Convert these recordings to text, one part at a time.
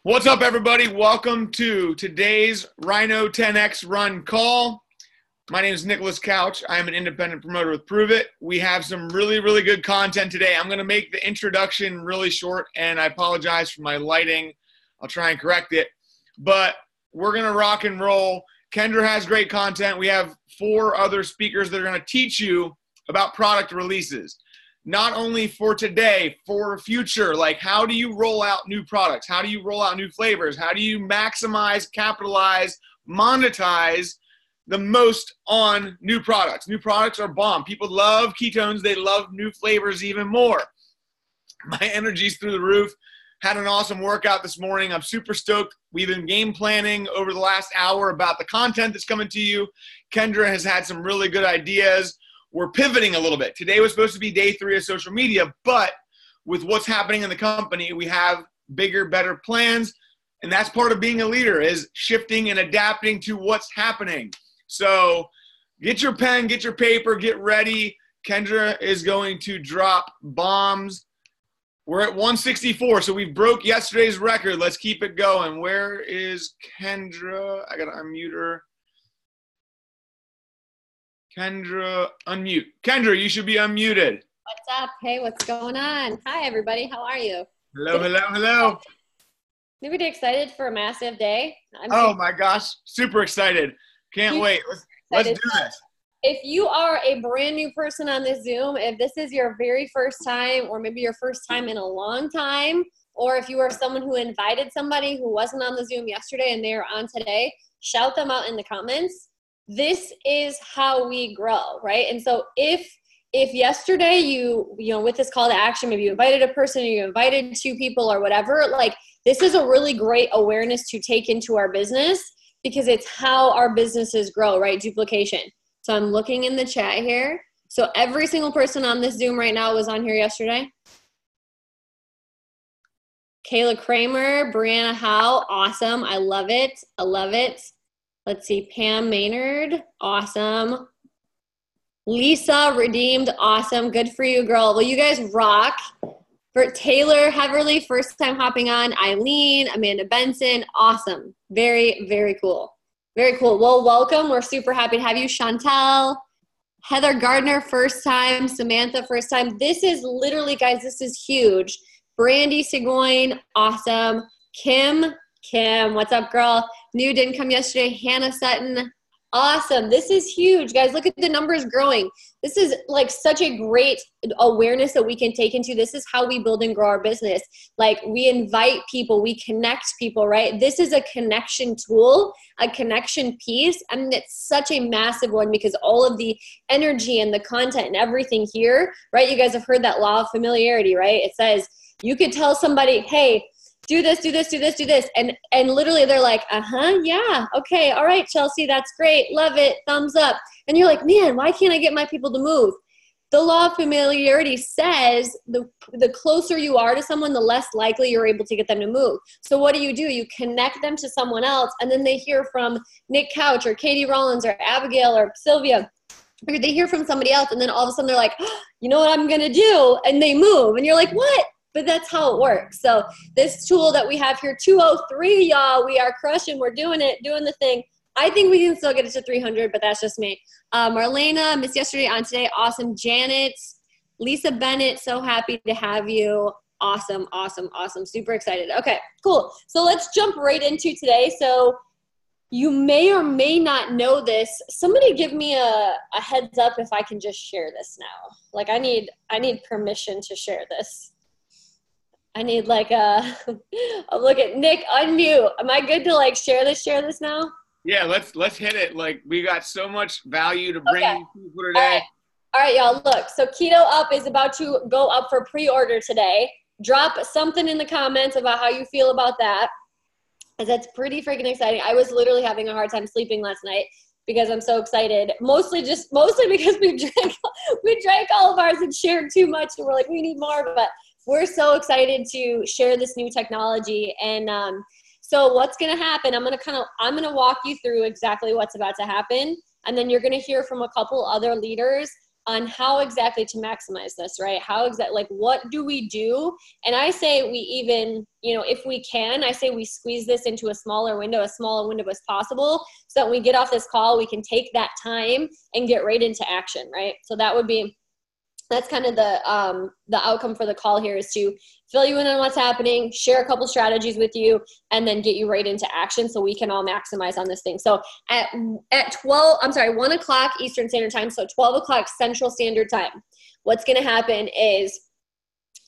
What's up, everybody? Welcome to today's Rhino 10X Run call. My name is Nicholas Couch. I am an independent promoter with Pruvit. We have some really good content today. I'm going to make the introduction really short, and I apologize for my lighting. I'll try and correct it. But we're going to rock and roll. Kendra has great content. We have 4 other speakers that are going to teach you about product releases. Not only for today, for future, like how do you roll out new products? How do you roll out new flavors? How do you maximize, capitalize, monetize the most on new products? New products are bomb. People love ketones. They love new flavors even more. My energy's through the roof. Had an awesome workout this morning. I'm super stoked. We've been game planning over the last hour about the content that's coming to you. Kendra has had some really good ideas. We're pivoting a little bit. Today was supposed to be day 3 of social media, but with what's happening in the company, we have bigger, better plans. And that's part of being a leader, is shifting and adapting to what's happening. So get your pen, get your paper, get ready. Kendra is going to drop bombs. We're at 164, so we broke yesterday's record. Let's keep it going. Where is Kendra? I got to unmute her. Kendra, unmute. Kendra, you should be unmuted. What's up? Hey, what's going on? Hi, everybody. How are you? Hello. Anybody excited for a massive day? Oh my gosh, super excited. Can't wait. Let's do this. If you are a brand new person on this Zoom, if this is your very first time, or maybe your first time in a long time, or if you are someone who invited somebody who wasn't on the Zoom yesterday and they are on today, shout them out in the comments. This is how we grow, right? And so if yesterday you know, with this call to action, maybe you invited a person or you invited 2 people or whatever, like this is a really great awareness to take into our business, because it's how our businesses grow, right? Duplication. So I'm looking in the chat here. So every single person on this Zoom right now was on here yesterday. Kayla Kramer, Brianna Howe, awesome. I love it. Let's see, Pam Maynard, awesome. Lisa Redeemed, awesome. Good for you, girl. Well, you guys rock. For Taylor Heverly, first time hopping on. Eileen, Amanda Benson, awesome. Very cool. Very cool. Well, welcome. We're super happy to have you. Chantel, Heather Gardner, first time. Samantha, first time. This is literally, guys, this is huge. Brandy Sigoin, awesome. Kim, what's up, girl? New didn't come yesterday. Hannah Sutton, awesome. This is huge, guys. Look at the numbers growing. This is like such a great awareness that we can take into. This is how we build and grow our business. Like we invite people, we connect people, right? This is a connection tool, a connection piece. I mean, it's such a massive one, because all of the energy and the content and everything here, right? You guys have heard that law of familiarity, right? It says you could tell somebody, hey, do this. And literally they're like, yeah, okay, all right, Chelsea, that's great, love it, thumbs up. And you're like, man, why can't I get my people to move? The law of familiarity says the closer you are to someone, the less likely you're able to get them to move. So what do? You connect them to someone else, and then they hear from Nick Couch or Katie Rollins or Abigail or Sylvia, or they hear from somebody else, and then all of a sudden they're like, oh, you know what I'm gonna do? And they move, and you're like, what? But that's how it works. So this tool that we have here, 203, y'all, we are crushing. We're doing it, doing the thing. I think we can still get it to 300, but that's just me. Marlena, missed yesterday, on today. Awesome. Janet, Lisa Bennett, so happy to have you. Awesome. Super excited. Okay, cool. So let's jump right into today. So you may or may not know this. Somebody give me a heads up if I can just share this now. Like I need permission to share this. I need like I'll look at Nick, unmute. Am I good to like share this now? Yeah, let's hit it. Like we got so much value to bring in people today. All right, y'all, look. So Keto Up is about to go up for pre-order today. Drop something in the comments about how you feel about that, because that's pretty freaking exciting. I was literally having a hard time sleeping last night because I'm so excited. Mostly because we drank all of ours and shared too much, and we're like, we need more, but we're so excited to share this new technology. And so what's going to happen, I'm going to walk you through exactly what's about to happen. And then you're going to hear from a couple other leaders on how exactly to maximize this, right? How exactly, like, what do we do? And I say we even, you know, if we can, I say we squeeze this into a smaller window as possible, so that when we get off this call, we can take that time and get right into action, right? So that's kind of the outcome for the call here, is to fill you in on what's happening, share a couple strategies with you, and then get you right into action so we can all maximize on this thing. So at 1 o'clock Eastern Standard Time, so 12 o'clock Central Standard Time, what's going to happen is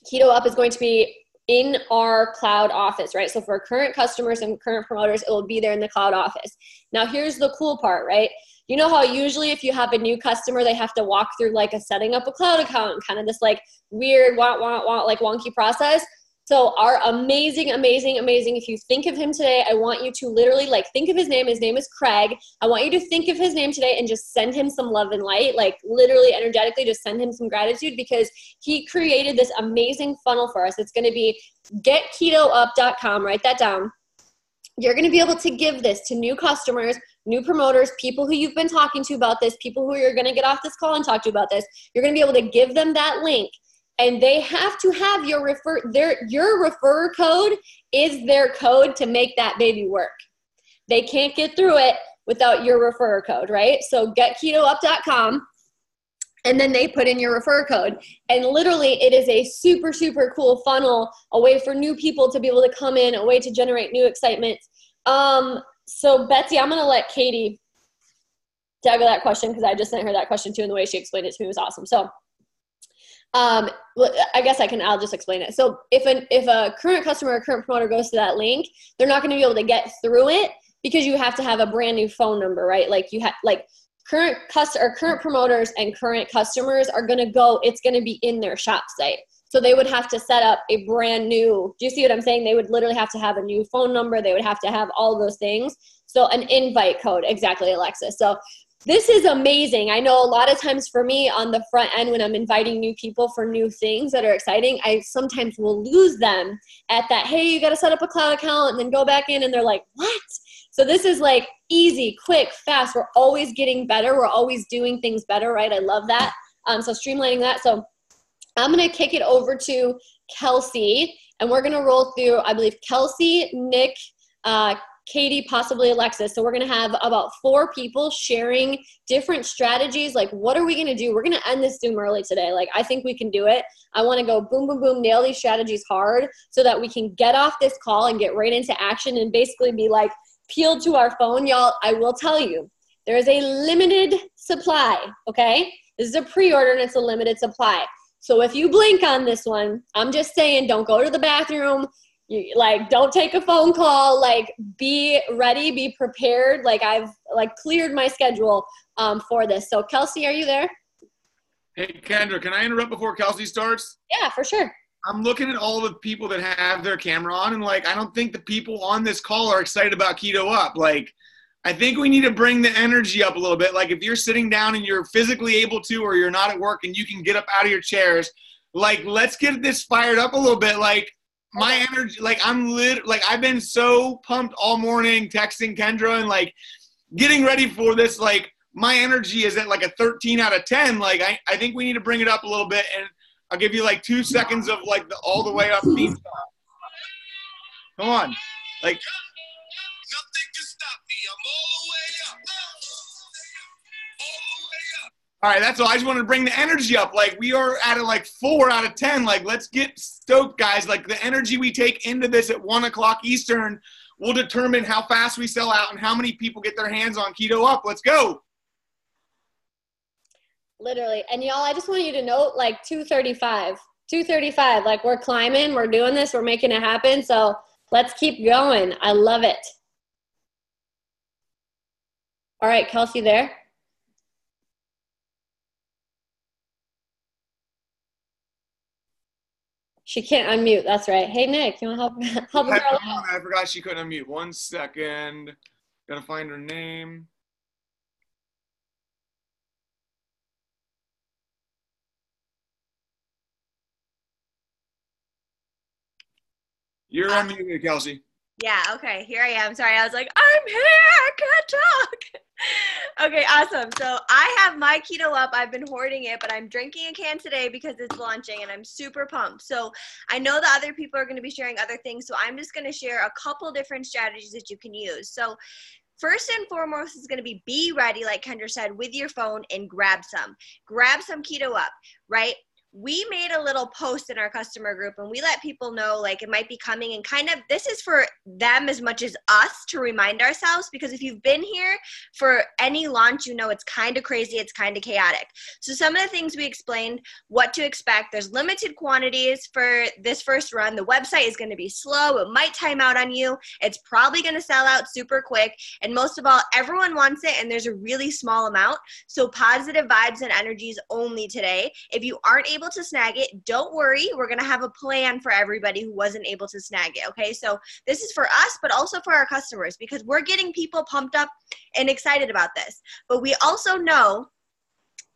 Keto Up is going to be in our cloud office, right? So for current customers and current promoters, it will be there in the cloud office. Now, here's the cool part, right? You know how usually if you have a new customer, they have to walk through like a setting up a cloud account and kind of this like weird, like wonky process. So our amazing, if you think of him today, I want you to literally like think of his name. His name is Craig. I want you to think of his name today and just send him some love and light, like literally energetically just send him some gratitude, because he created this amazing funnel for us. It's going to be getketoup.com. Write that down. You're going to be able to give this to new customers, new promoters, people who you've been talking to about this, people who you're going to get off this call and talk to about this. You're going to be able to give them that link, and they have to have your referrer code is their code to make that baby work. They can't get through it without your referrer code, right? So getketoup.com. And then they put in your referrer code. And literally it is a super, super cool funnel, a way for new people to be able to come in, a way to generate new excitement. So Betsy, I'm going to let Katie tackle that question, because I just sent her that question too, and the way she explained it to me was awesome. So I guess I'll just explain it. So if a current customer or current promoter goes to that link, they're not going to be able to get through it, because you have to have a brand new phone number, right? Like you have, like, current promoters and current customers are going to go, it's going to be in their shop site. So they would have to set up a brand new, do you see what I'm saying? They would literally have to have a new phone number. They would have to have all those things. So an invite code, exactly, Alexis. So this is amazing. I know a lot of times for me on the front end, when I'm inviting new people for new things that are exciting, I sometimes will lose them at that, hey, you got to set up a cloud account and then go back in, and they're like, what? So this is like easy, quick, fast. We're always getting better. We're always doing things better, right? I love that. So streamlining that. So I'm going to kick it over to Kelsi, and we're going to roll through, I believe, Kelsi, Nick, Katie, possibly Alexis. So we're going to have about 4 people sharing different strategies. Like, what are we going to do? We're going to end this Zoom early today. Like, I think we can do it. I want to go boom, boom, boom, nail these strategies hard so that we can get off this call and get right into action and basically be like peeled to our phone. Y'all, I will tell you, there is a limited supply, okay? This is a pre-order and it's a limited supply. So if you blink on this one, I'm just saying, don't go to the bathroom. Don't take a phone call. Like, be ready, be prepared. Like, I've cleared my schedule for this. So Kelsi, are you there? Hey, Kendra, can I interrupt before Kelsi starts? Yeah, for sure. I'm looking at all the people that have their camera on, and I don't think the people on this call are excited about Keto Up. I think we need to bring the energy up a little bit. Like, if you're sitting down and you're physically able to, or you're not at work and you can get up out of your chairs, let's get this fired up a little bit. My energy, I've been so pumped all morning texting Kendra and getting ready for this. My energy is at a 13 out of 10. I think we need to bring it up a little bit, and I'll give you 2 seconds of all the way up theme song. Come on. Nothing can stop me. I'm all the way up. All the way up. All right, that's all. I just wanted to bring the energy up. We are at a 4 out of 10. Let's get stoked, guys. The energy we take into this at 1 o'clock Eastern will determine how fast we sell out and how many people get their hands on Keto Up. Let's go. Literally. And y'all, I just want you to note 235, we're climbing, we're doing this, we're making it happen. So let's keep going. I love it. All right, Kelsi there? She can't unmute. That's right. Hey, Nick, you want to help her out? I forgot she couldn't unmute. 1 second. Gotta find her name. You're unmuted, Kelsi. Yeah, okay, here I am. Sorry, I was like, I'm here, I can't talk. Okay, awesome. So I have my keto up. I've been hoarding it, but I'm drinking a can today because it's launching and I'm super pumped. So I know that other people are going to be sharing other things. So I'm just going to share a couple different strategies that you can use. So first and foremost is going to be ready, like Kendra said, with your phone and grab some. Grab some keto up, right? We made a little post in our customer group and we let people know like it might be coming, and kind of this is for them as much as us to remind ourselves, because if you've been here for any launch, you know it's kind of crazy, it's kind of chaotic. So some of the things we explained, what to expect: there's limited quantities for this first run. The website is going to be slow, it might time out on you, it's probably going to sell out super quick, and most of all, everyone wants it and there's a really small amount. So positive vibes and energies only today. If you aren't able to snag it, don't worry, we're going to have a plan for everybody who wasn't able to snag it. Okay, so this is for us, but also for our customers, because we're getting people pumped up and excited about this, but we also know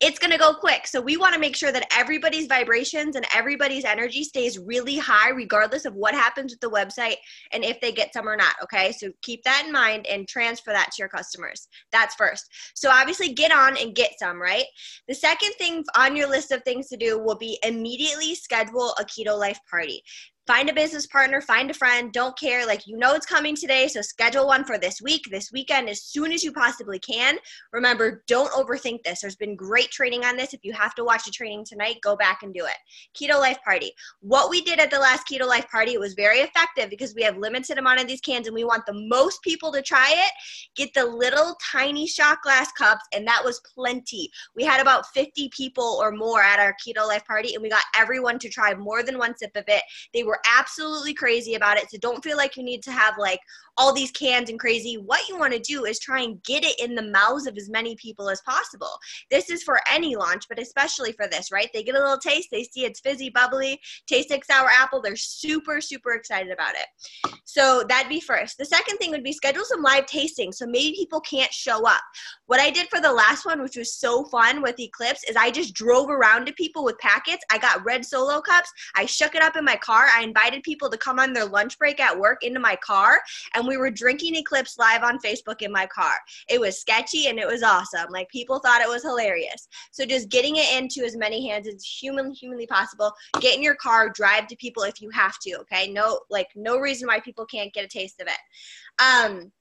it's going to go quick. So we want to make sure that everybody's vibrations and everybody's energy stays really high, regardless of what happens with the website and if they get some or not. Okay, so keep that in mind and transfer that to your customers. That's first. So obviously get on and get some, right? The second thing on your list of things to do will be immediately schedule a Keto Life party. Find a business partner, find a friend, don't care. Like, you know it's coming today, so schedule one for this week, this weekend, as soon as you possibly can. Remember, don't overthink this. There's been great training on this. If you have to watch the training tonight, go back and do it. Keto Life Party. What we did at the last Keto Life Party, it was very effective because we have limited amount of these cans and we want the most people to try it. Get the little tiny shot glass cups, and that was plenty. We had about 50 people or more at our Keto Life Party, and we got everyone to try more than one sip of it. They were absolutely crazy about it. So don't feel like you need to have like all these cans and crazy. What you want to do is try and get it in the mouths of as many people as possible. This is for any launch, but especially for this, right? They get a little taste, they see it's fizzy, bubbly, tastes like sour apple. They're super, super excited about it. So that'd be first. The second thing would be schedule some live tasting. So maybe people can't show up. What I did for the last one, which was so fun with Eclipse, is I just drove around to people with packets. I got red Solo cups. I shook it up in my car. I invited people to come on their lunch break at work into my car, and we were drinking Eclipse live on Facebook in my car. It was sketchy and it was awesome. Like, people thought it was hilarious. So just getting it into as many hands as humanly possible. Get in your car, drive to people if you have to, okay? No reason why people can't get a taste of it.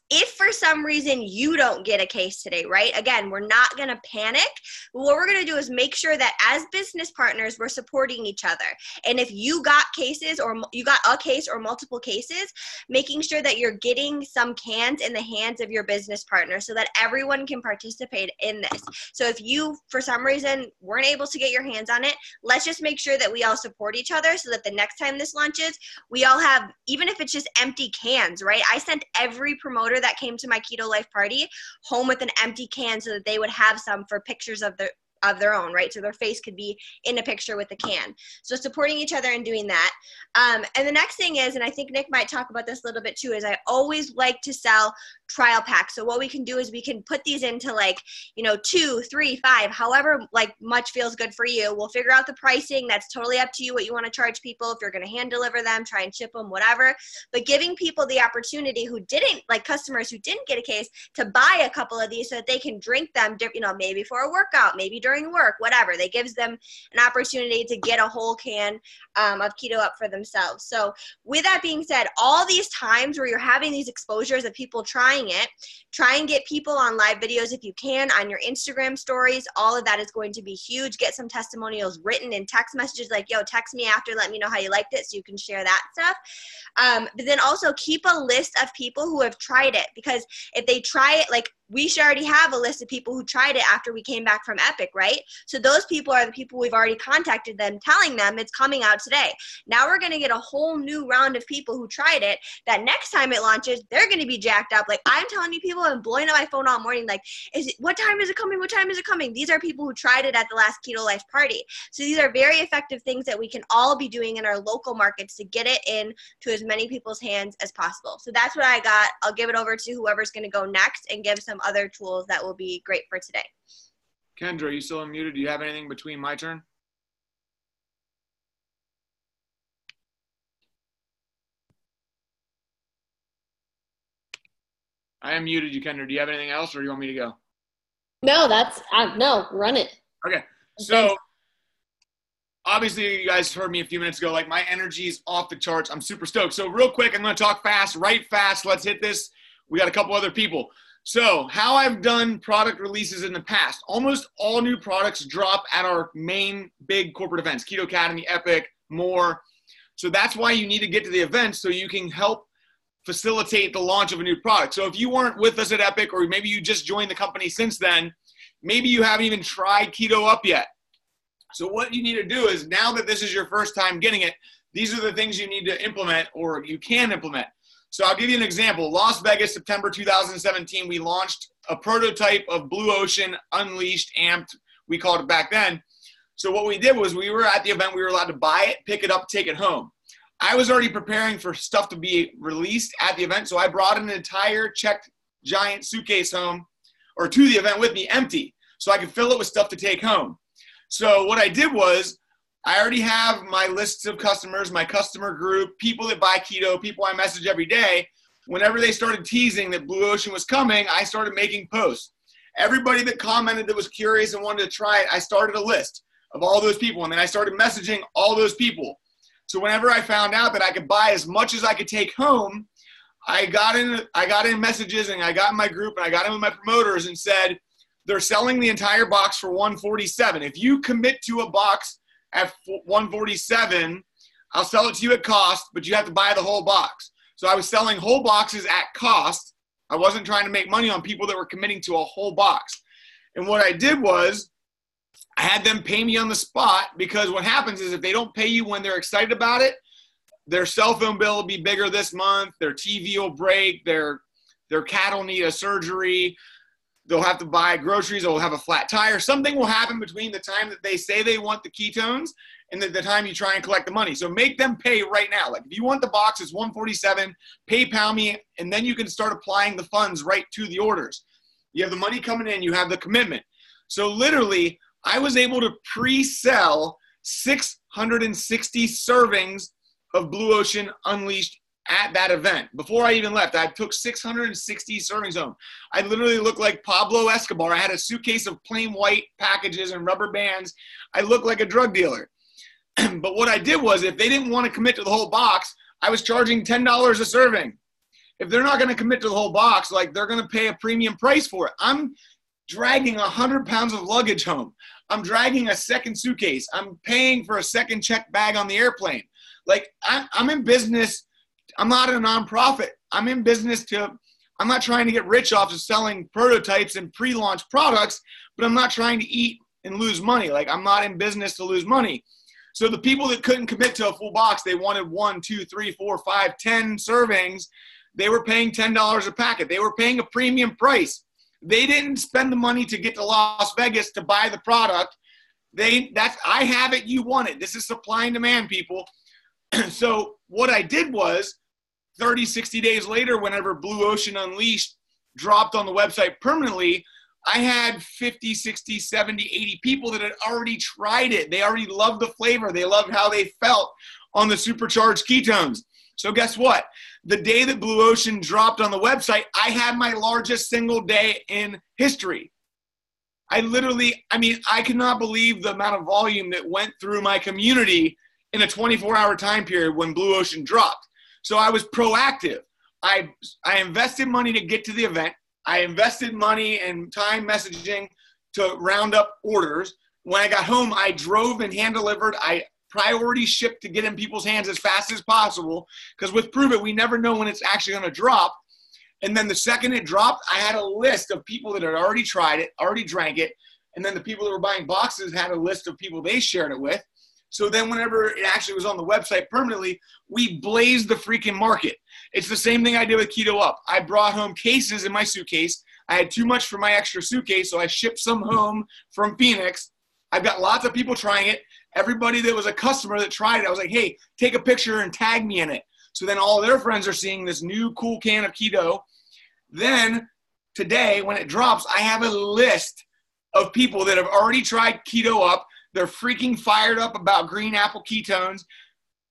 If for some reason you don't get a case today, right? Again, we're not going to panic. What we're going to do is make sure that as business partners, we're supporting each other. And if you got cases, or you got a case or multiple cases, making sure that you're getting some cans in the hands of your business partner so that everyone can participate in this. So if you, for some reason, weren't able to get your hands on it, let's just make sure that we all support each other so that the next time this launches, we all have, even if it's just empty cans, right? I sent every promoter that came to my Keto Life Party home with an empty can so that they would have some for pictures of their own, right? So their face could be in a picture with the can. So supporting each other and doing that. And the next thing is, and I think Nick might talk about this a little bit too, is I always like to sell trial packs. So what we can do is we can put these into like, 2, 3, 5, however like much feels good for you. We'll figure out the pricing. That's totally up to you what you want to charge people. If you're going to hand deliver them, try and ship them, whatever. But giving people the opportunity who didn't, like customers who didn't get a case, to buy a couple of these so that they can drink them, maybe for a workout, maybe during work, whatever. They gives them an opportunity to get a whole can of keto up for themselves. So with that being said, all these times where you're having these exposures of people trying it, try and get people on live videos if you can, on your Instagram stories. All of that is going to be huge. Get some testimonials written in text messages, like, yo, text me after, let me know how you liked it, so you can share that stuff. But then also keep a list of people who have tried it, because if they try it, like, we should already have a list of people who tried it after we came back from Epic, right? So those people are the people we've already contacted them, telling them it's coming out today. Now we're going to get a whole new round of people who tried it, that next time it launches, they're going to be jacked up. Like, I'm telling you, people have been blowing up my phone all morning, like, what time is it coming? What time is it coming? These are people who tried it at the last Keto Life Party. So these are very effective things that we can all be doing in our local markets to get it in to as many people's hands as possible. So that's what I got. I'll give it over to whoever's going to go next and give some other tools that will be great for today. Kendra, are you still unmuted? Do you have anything between my turn? I am muted you, Kendra. Do you have anything else, or do you want me to go? No, that's no, run it. Okay. So obviously you guys heard me a few minutes ago, like my energy is off the charts. I'm super stoked. So real quick, I'm going to talk fast, right fast. Let's hit this. We got a couple other people. So how I've done product releases in the past, almost all new products drop at our main big corporate events, Keto Academy, Epic, more. So that's why you need to get to the events so you can help facilitate the launch of a new product. So if you weren't with us at Epic, or maybe you just joined the company since then, maybe you haven't even tried Keto Up yet. So what you need to do is, now that this is your first time getting it, these are the things you need to implement, or you can implement. So I'll give you an example. Las Vegas, September 2017, we launched a prototype of Blue Ocean Unleashed, Amped, we called it back then. So what we did was, we were at the event, we were allowed to buy it, pick it up, take it home. I was already preparing for stuff to be released at the event, so I brought an entire checked giant suitcase home, or to the event with me, empty, so I could fill it with stuff to take home. So what I did was, I already have my lists of customers, my customer group, people that buy keto, people I message every day. Whenever they started teasing that Blue Ocean was coming, I started making posts. Everybody that commented that was curious and wanted to try it, I started a list of all those people, and then I started messaging all those people. So whenever I found out that I could buy as much as I could take home, I got in messages, and I got in my group, and I got in with my promoters and said, they're selling the entire box for $147. If you commit to a box at $147, I'll sell it to you at cost, but you have to buy the whole box. So I was selling whole boxes at cost. I wasn't trying to make money on people that were committing to a whole box. And what I did was, I had them pay me on the spot, because what happens is, if they don't pay you when they're excited about it, their cell phone bill will be bigger this month, their TV will break, their cat will need a surgery, they'll have to buy groceries, they'll have a flat tire. Something will happen between the time that they say they want the ketones and the time you try and collect the money. So make them pay right now. Like, if you want the box, it's $147, PayPal me, and then you can start applying the funds right to the orders. You have the money coming in, you have the commitment. So literally, I was able to pre-sell 660 servings of Blue Ocean Unleashed at that event. Before I even left, I took 660 servings home. I literally looked like Pablo Escobar. I had a suitcase of plain white packages and rubber bands. I looked like a drug dealer. But what I did was, if they didn't want to commit to the whole box, I was charging $10 a serving. If they're not going to commit to the whole box, like, they're going to pay a premium price for it. I'm dragging 100 pounds of luggage home. I'm dragging a second suitcase. I'm paying for a second check bag on the airplane. Like, I'm in business. I'm not a nonprofit. I'm in business I'm not trying to get rich off of selling prototypes and pre-launch products, but I'm not trying to eat and lose money. Like, I'm not in business to lose money. So the people that couldn't commit to a full box, they wanted 1, 2, 3, 4, 5, 10 servings. They were paying $10 a packet. They were paying a premium price. They didn't spend the money to get to Las Vegas to buy the product. I have it, you want it. This is supply and demand, people. So what I did was, 30, 60 days later, whenever Blue Ocean Unleashed dropped on the website permanently, I had 50, 60, 70, 80 people that had already tried it. They already loved the flavor. They loved how they felt on the supercharged ketones. So guess what? The day that Blue Ocean dropped on the website, I had my largest single day in history. I cannot believe the amount of volume that went through my community in a 24-hour time period when Blue Ocean dropped. So I was proactive. I invested money to get to the event. I invested money and time messaging to round up orders. When I got home, I drove and hand-delivered. I priority shipped to get in people's hands as fast as possible, because with Pruvit, we never know when it's actually going to drop. And then the second it dropped, I had a list of people that had already tried it, already drank it. And then the people that were buying boxes had a list of people they shared it with. So then whenever it actually was on the website permanently, we blazed the freaking market. It's the same thing I did with Keto Up. I brought home cases in my suitcase. I had too much for my extra suitcase, so I shipped some home from Phoenix. I've got lots of people trying it. Everybody that was a customer that tried it, I was like, hey, take a picture and tag me in it. So then all their friends are seeing this new cool can of keto. Then today, when it drops, I have a list of people that have already tried Keto Up. They're freaking fired up about green apple ketones,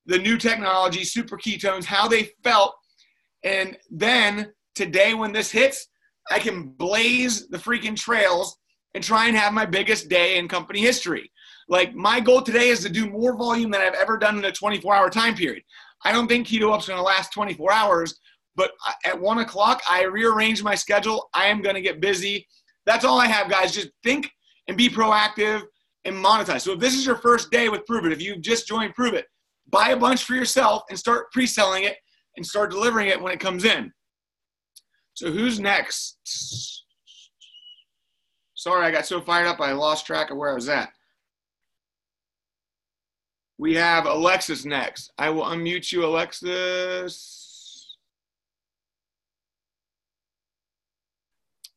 the new technology, super ketones, how they felt. And then today, when this hits, I can blaze the freaking trails and try and have my biggest day in company history. Like, my goal today is to do more volume than I've ever done in a 24-hour time period. I don't think Keto Up's going to last 24 hours, but at 1 o'clock, I rearrange my schedule. I am going to get busy. That's all I have, guys. Just think and be proactive and monetize. So if this is your first day with Pruvit, if you've just joined Pruvit, buy a bunch for yourself and start pre-selling it and start delivering it when it comes in. So who's next? Sorry, I got so fired up I lost track of where I was at. We have Alexis next. I will unmute you, Alexis.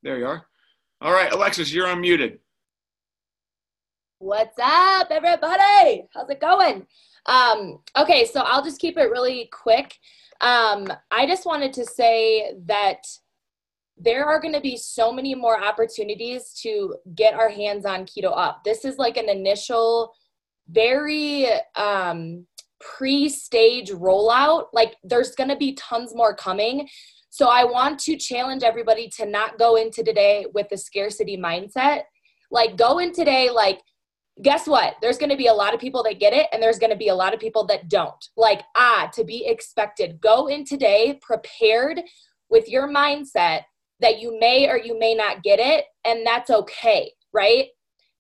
There you are. All right, Alexis, you're unmuted. What's up, everybody? How's it going? Okay, so I'll just keep it really quick. I just wanted to say that there are going to be so many more opportunities to get our hands on Keto Up. This is like an initial, very pre-stage rollout. Like, there's going to be tons more coming. So I want to challenge everybody to not go into today with the scarcity mindset. Like, go in today, like, guess what? There's going to be a lot of people that get it, and there's going to be a lot of people that don't. Like, to be expected. Go in today prepared with your mindset that you may or you may not get it, and that's okay, right?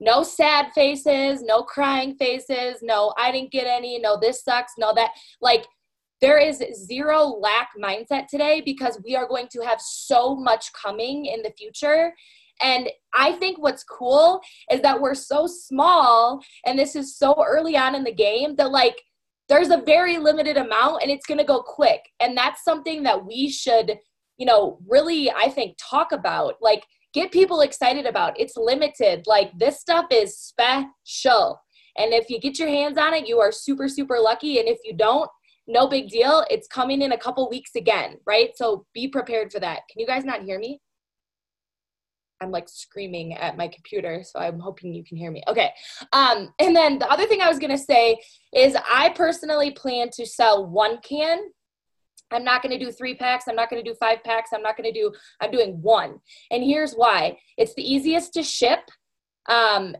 No sad faces, no crying faces, no, I didn't get any, no, this sucks, no, that. Like, there is zero lack mindset today because we are going to have so much coming in the future. And I think what's cool is that we're so small, and this is so early on in the game, that like there's a very limited amount and it's going to go quick. And that's something that we should, really, I think, talk about, like, get people excited about. It's limited. Like, this stuff is special. And if you get your hands on it, you are super, super lucky. And if you don't, no big deal. It's coming in a couple weeks again, right? So be prepared for that. Can you guys not hear me? I'm like screaming at my computer, so I'm hoping you can hear me. Okay. And then the other thing I was going to say is I personally plan to sell 1 can. I'm not going to do 3 packs. I'm not going to do 5 packs. I'm doing 1. And here's why. It's the easiest to ship.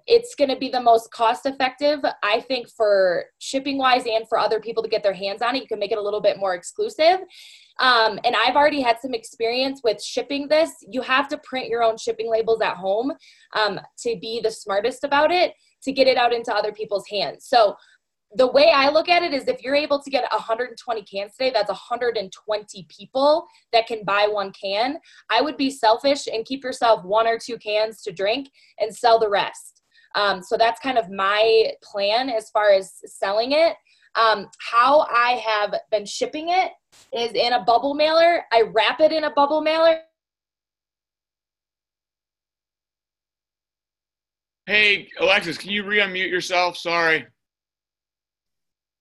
It's going to be the most cost effective, I think, for shipping wise and for other people to get their hands on it. You can make it a little bit more exclusive. And I've already had some experience with shipping this. You have to print your own shipping labels at home, to be the smartest about it, to get it out into other people's hands. So the way I look at it is if you're able to get 120 cans today, that's 120 people that can buy 1 can. I would be selfish and keep yourself 1 or 2 cans to drink and sell the rest. So that's kind of my plan as far as selling it. How I have been shipping it is in a bubble mailer. I wrap it in a bubble mailer. Hey, Alexis, can you re-unmute yourself? Sorry.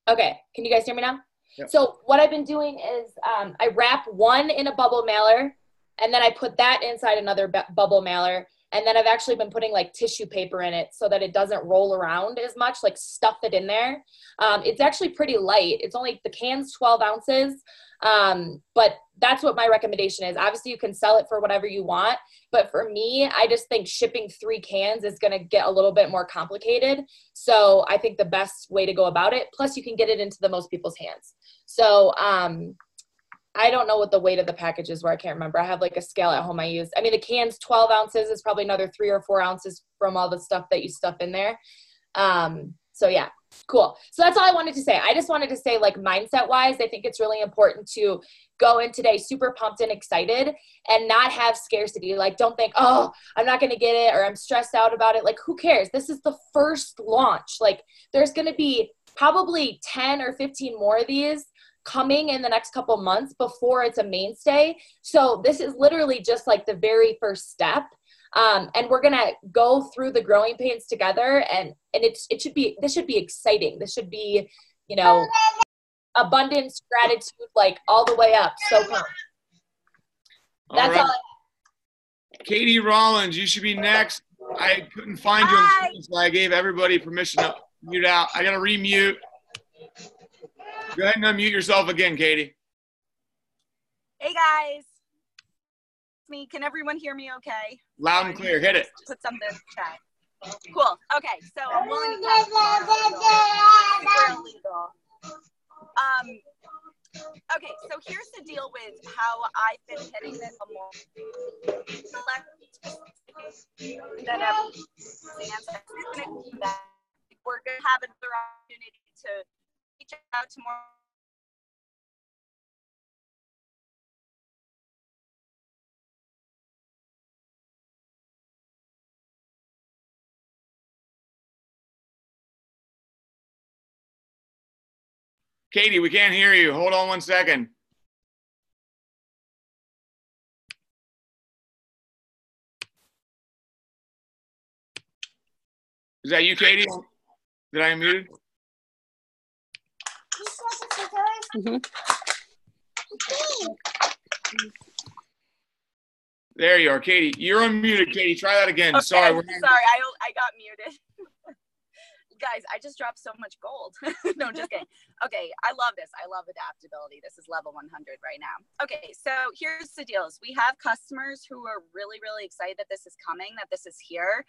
Okay. Can you guys hear me now? Yep. So what I've been doing is I wrap 1 in a bubble mailer, and then I put that inside another bubble mailer. And then I've actually been putting like tissue paper in it so that it doesn't roll around as much, like stuff it in there. It's actually pretty light. It's only, the can's 12 ounces. But that's what my recommendation is. Obviously you can sell it for whatever you want, but for me, I just think shipping 3 cans is going to get a little bit more complicated. So I think the best way to go about it, plus you can get it into the most people's hands. So, I don't know what the weight of the packages were. I can't remember. I have like a scale at home I use. I mean, the can's 12 ounces is probably another 3 or 4 ounces from all the stuff that you stuff in there. So yeah, cool. So that's all I wanted to say. I just wanted to say, like, mindset wise, I think it's really important to go in today super pumped and excited and not have scarcity. Like, don't think, oh, I'm not going to get it, or I'm stressed out about it. Like, who cares? This is the first launch. Like, there's going to be probably 10 or 15 more of these coming in the next couple months before it's a mainstay. So this is literally just like the very first step. And we're going to go through the growing pains together, and this should be exciting. This should be, abundance, gratitude, like all the way up. So pumped. That's all. Katie Rollins, you should be next. I couldn't find you on the screen, so I gave everybody permission to mute out. I got to remute. Go ahead and unmute yourself again, Katie. Hey guys. me? Can everyone hear me okay? Loud and clear. Hit it. Put something in the chat. Cool. Okay, so I'm willing to super illegal. Okay, so here's the deal with how I've been hitting this more. We're going to have another opportunity to reach out to more. Katie, we can't hear you. Hold on 1 second. Is that you, Katie? Did I unmute? There you are, Katie. You're unmuted, Katie. Try that again. Okay, Sorry. Sorry, I got muted. Guys, I just dropped so much gold. No, just kidding. Okay, I love this. I love adaptability. This is level 100 right now. Okay, so here's the deal. We have customers who are really, really excited that this is coming, that this is here.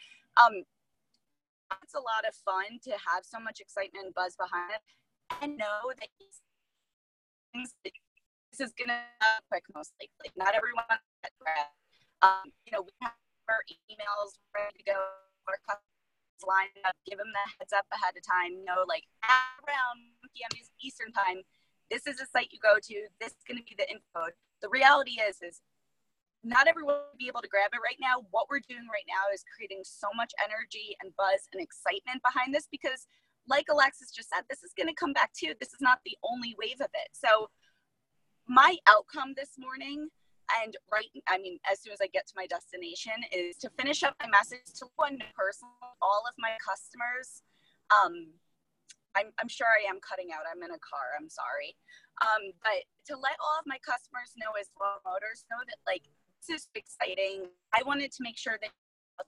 It's a lot of fun to have so much excitement and buzz behind it and know that this is going to be quick, most likely. Not everyone. You know, we have our emails ready to go. Our customers line up, give them the heads up ahead of time, you know, like around p.m. Eastern time, this is a site you go to, this is going to be the info. The reality is not everyone will be able to grab it right now. What we're doing right now is creating so much energy and buzz and excitement behind this because, like Alexis just said, this is going to come back too. This is not the only wave of it. So my outcome this morning, and as soon as I get to my destination, is to finish up my message to one person, all of my customers. I'm sure I am cutting out. I'm in a car. I'm sorry. But to let all of my customers know as well, motors know that like this is exciting. I wanted to make sure that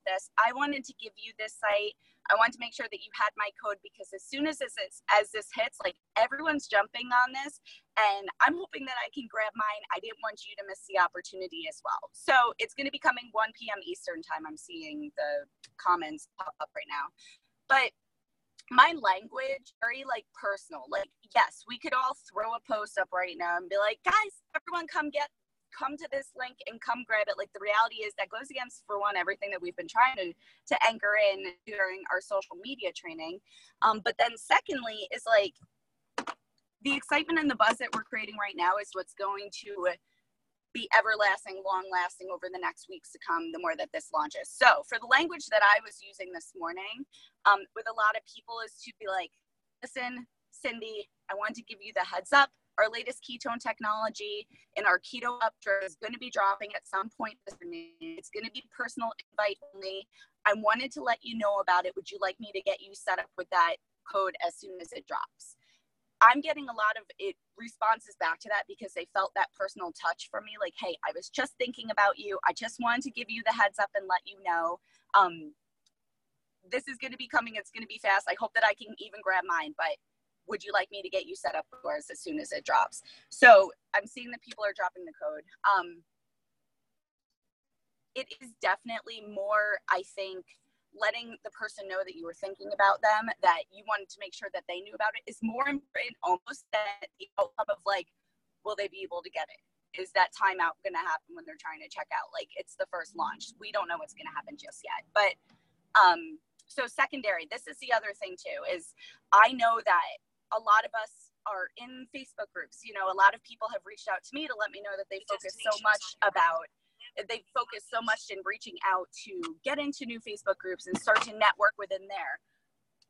this. I wanted to give you this site. I wanted to make sure that you had my code because as soon as this hits, like everyone's jumping on this, and I'm hoping that I can grab mine. I didn't want you to miss the opportunity as well. So it's going to be coming 1 p.m. Eastern time. I'm seeing the comments pop up right now, but my language very like personal. Like yes, we could all throw a post up right now and be like, guys, everyone come to this link and come grab it. Like the reality is that goes against, for one, everything that we've been trying to anchor in during our social media training. But then secondly is like the excitement and the buzz that we're creating right now is what's going to be everlasting, long lasting over the next weeks to come, the more that this launches. So for the language that I was using this morning with a lot of people is to be like, listen, Cindy, I want to give you the heads up. Our latest ketone technology in our keto updrive is going to be dropping at some point this afternoon. It's going to be personal invite only. I wanted to let you know about it. Would you like me to get you set up with that code as soon as it drops? I'm getting a lot of responses back to that because they felt that personal touch from me. Like, hey, I was just thinking about you. I just wanted to give you the heads up and let you know. This is going to be coming. It's going to be fast. I hope that I can even grab mine, but would you like me to get you set up with yours as soon as it drops? So I'm seeing that people are dropping the code. It is definitely more, I think, letting the person know that you were thinking about them, that you wanted to make sure that they knew about it is more important almost than the outcome of like, will they be able to get it? Is that timeout going to happen when they're trying to check out? Like it's the first launch. We don't know what's going to happen just yet. But so secondary, this is the other thing too, is I know that a lot of us are in Facebook groups. You know, a lot of people have reached out to me to let me know that they focus so much in reaching out to get into new Facebook groups and start to network within there.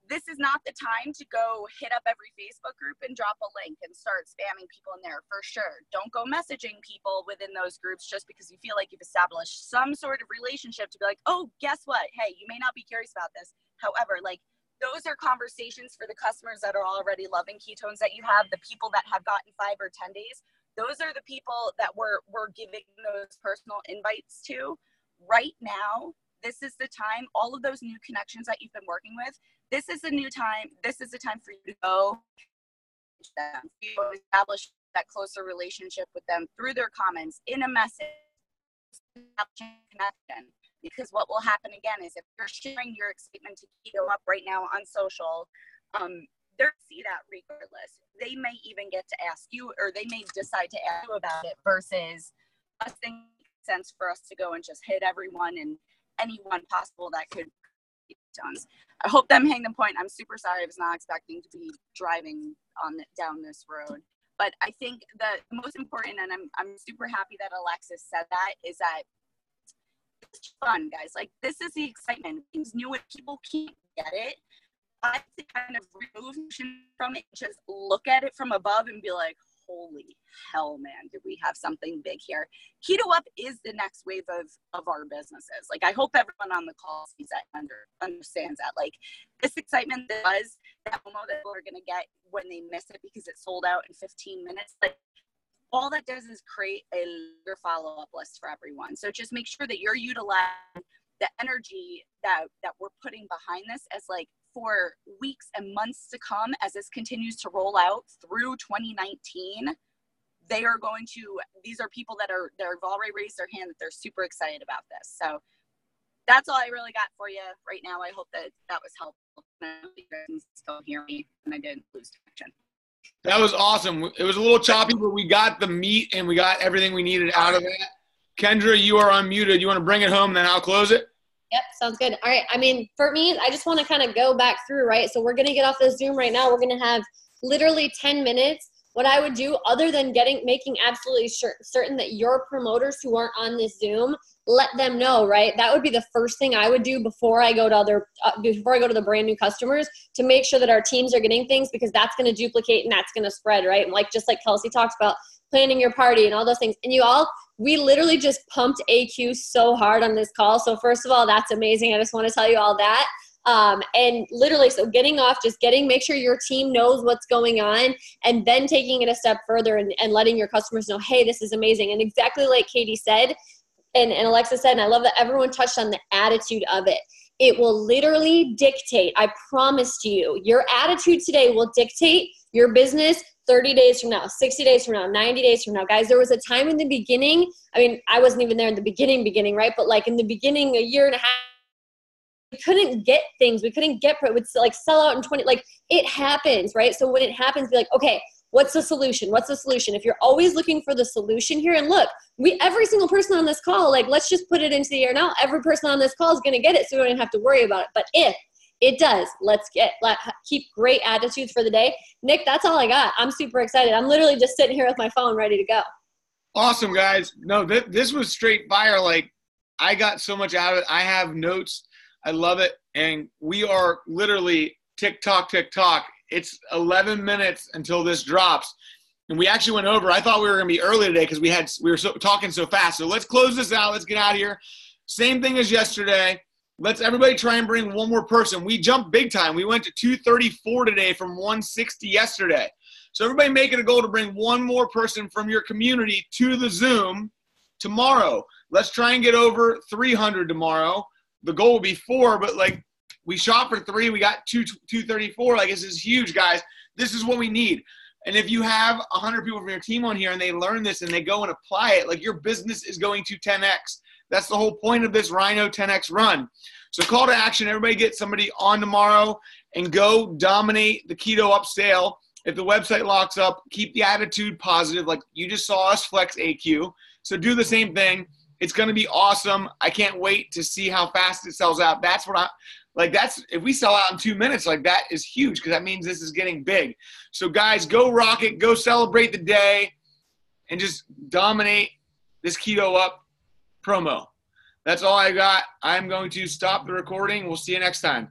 This is not the time to go hit up every Facebook group and drop a link and start spamming people in there, for sure. Don't go messaging people within those groups just because you feel like you've established some sort of relationship to be like, oh, guess what? Hey, you may not be curious about this. However, like, those are conversations for the customers that are already loving ketones that you have, the people that have gotten 5 or 10 days. Those are the people that we're giving those personal invites to. Right now, this is the time, all of those new connections that you've been working with, this is the new time. This is the time for you to go establish that closer relationship with them through their comments, in a message, connection. Because what will happen again is if you're sharing your excitement to Keto Up right now on social, they'll see that regardless. They may even get to ask you, or they may decide to ask you about it, versus us thinking it makes sense for us to go and just hit everyone and anyone possible that could be done. I hope them hang the point. I'm super sorry. I was not expecting to be driving down this road. But I think the most important, and I'm super happy that Alexis said that, is that it's fun, guys. Like, this is the excitement. Things new and people can't get it. I have to kind of remove from it, just look at it from above and be like, holy hell, man, do we have something big here? Keto Up is the next wave of our businesses. Like, I hope everyone on the call sees that, understands that. Like, this excitement that FOMO that we're going to get when they miss it because it sold out in 15 minutes, like, all that does is create a longer follow-up list for everyone. So just make sure that you're utilizing the energy that we're putting behind this as, like, for weeks and months to come, as this continues to roll out through 2019. These are people that have already raised their hand that they're super excited about this. So that's all I really got for you right now. I hope that was helpful. You guys can still hear me and I didn't lose connection. That was awesome. It was a little choppy, but we got the meat and we got everything we needed out of that. Kendra, you are unmuted. You want to bring it home, then I'll close it? Yep, sounds good. All right. I mean, for me, I just want to kind of go back through, right? So we're going to get off the Zoom right now. We're going to have literally 10 minutes. What I would do, other than making absolutely certain that your promoters who aren't on this Zoom, let them know, right? That would be the first thing I would do before I go to the brand new customers, to make sure that our teams are getting things, because that's going to duplicate and that's going to spread, right? And just like Kelsi talks about, planning your party and all those things. And we literally just pumped AQ so hard on this call. So first of all, that's amazing. I just want to tell you all that. And literally, so make sure your team knows what's going on, and then taking it a step further and letting your customers know, hey, this is amazing. And exactly like Katie said, and Alexis said, and I love that everyone touched on the attitude of it. It will literally dictate, I promise to you, your attitude today will dictate your business 30 days from now, 60 days from now, 90 days from now. Guys, there was a time in the beginning, I mean, I wasn't even there in the beginning, right? But like in the beginning, a year and a half, we couldn't get things. We couldn't get, it would like sell out in 20, like it happens, right? So when it happens, be like, okay, what's the solution? What's the solution? If you're always looking for the solution here, and look, every single person on this call, like, let's just put it into the air now. Every person on this call is going to get it, so we don't even have to worry about it. But if it does, let's keep great attitudes for the day. Nick, that's all I got. I'm super excited. I'm literally just sitting here with my phone ready to go. Awesome, guys. No, this was straight fire. Like, I got so much out of it. I have notes. I love it. And we are literally tick-tock. It's 11 minutes until this drops. And we actually went over. I thought we were going to be early today because we were talking so fast. So let's close this out. Let's get out of here. Same thing as yesterday. Let's everybody try and bring one more person. We jumped big time. We went to 234 today from 160 yesterday. So everybody make it a goal to bring one more person from your community to the Zoom tomorrow. Let's try and get over 300 tomorrow. The goal will be 4, but like we shot for 3. We got 234. Like, this is huge, guys. This is what we need. And if you have 100 people from your team on here and they learn this and they go and apply it, like, your business is going to 10X. That's the whole point of this Rhino 10X run. So call to action. Everybody get somebody on tomorrow and go dominate the Keto Up sale. If the website locks up, keep the attitude positive. Like you just saw us flex AQ. So do the same thing. It's going to be awesome. I can't wait to see how fast it sells out. That's what if we sell out in 2 minutes, like, that is huge, because that means this is getting big. So guys, go rock it. Go celebrate the day and just dominate this Keto Up promo. That's all I got. I'm going to stop the recording. We'll see you next time.